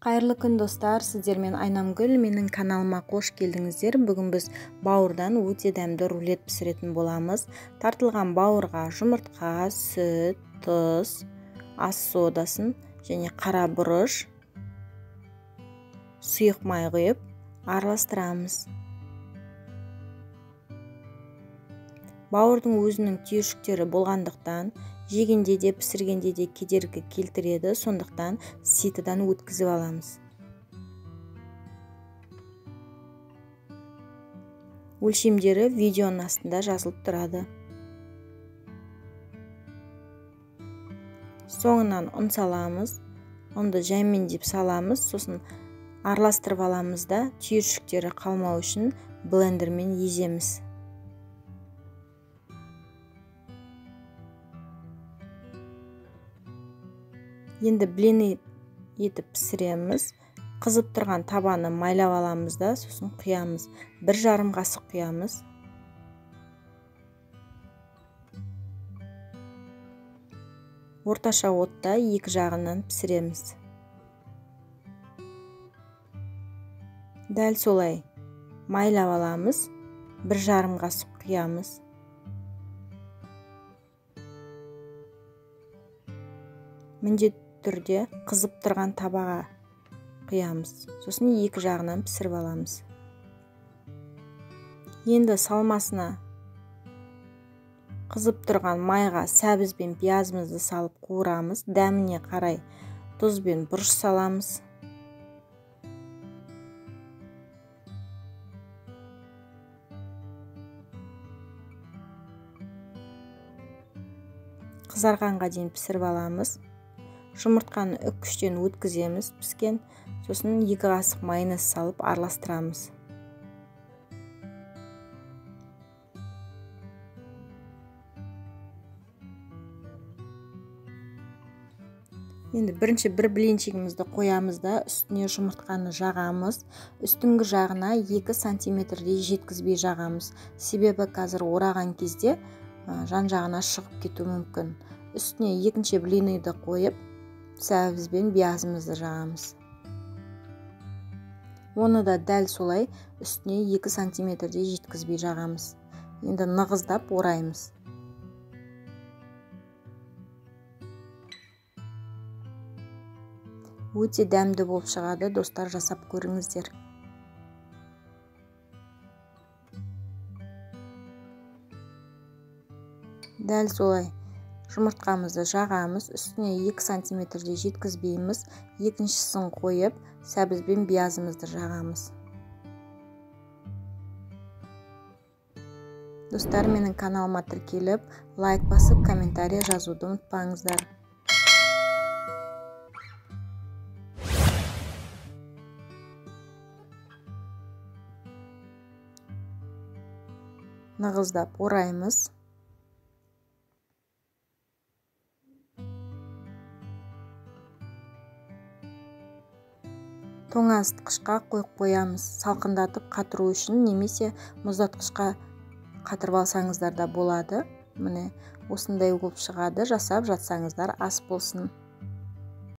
Қайырлы күн достар, сіздермен Айнамгүл, менің каналыма қош келдіңіздер. Бүгін біз бауырдан өте дәмді рулет пісіретін боламыз. Тартылған бауырға жұмыртқа, сүт, тұз, ас содасын және қара бұрыш, сұйық май құйып араластырамыз. Бауырдың өзінің түйіршіктері болғандықтан жегенде де пісіргенде де кедергі келтіреді, сондықтан ситыдан өткізіп аламыз. Өлшемдері видеоның астында жазылып тұрады. Соңынан ұн саламыз. Ұнды жәймендеп саламыз, сосын араластырып аламыз да түйіршіктері қалмау үшін блендермен еземіз. Енді блин етіп пісіреміз. Қызып тұрған табаны майлап аламыз да, сосын құямыз. 1,5 қасық құямыз. Орташа отта 2 жағынан пісіреміз. Дәл солай майлап аламыз. 1,5 қасық құямыз. Міндетті түрде қызып тұрған табаға құямыз. Сосын 2 жағынан пісіріп аламыз. Енді салмасына қызып тұрған майға сәбіз бен пиязымызды салып қуырамыз. Дәміне қарай тұз бен бұрыш саламыз. Қызарғанға дейін пісіріп аламыз. Жұмыртқаны үккіштен өткіземіз піскен, сосын 2 қасық майонез салып араластырамыз. Енді бірінші бір блинчигімізді қоямыз да, үстіне жұмыртқаны жағамыз. Үстіңгі жағына 2 сантиметрдей жеткізбей жағамыз. Себебі қазір ораған кезде жан жағына шығып кетуі мүмкін. Үстіне екінші блиниді қойып, сәбіз бен пиязымызды жағамыз. Оны да дәл солай үстіне 2 сантиметрдей жеткізбей жағамыз. Енді нығыздап ораймыз. Өте дәмді болып шығады, достар, жасап көріңіздер. Дәл солай жұмыртқамызды жағамыз, үстіне 2 сантиметрдей жеткізбейміз, екіншісін қойып, сәбіз бен пиязымызды жағамыз. Достар, менің каналыма тіркеліп, лайк басып, комментарий жазуды ұмытпаңыздар. Нығыздап ораймыз. Тоңазытқышқа қойып қоямыз. Салқындатып қатыру үшін, немесе мұздатқышқа қатырып алсаңыздар да болады. Міне осындай болып шығады. Жасап жатсаңыздар ас болсын.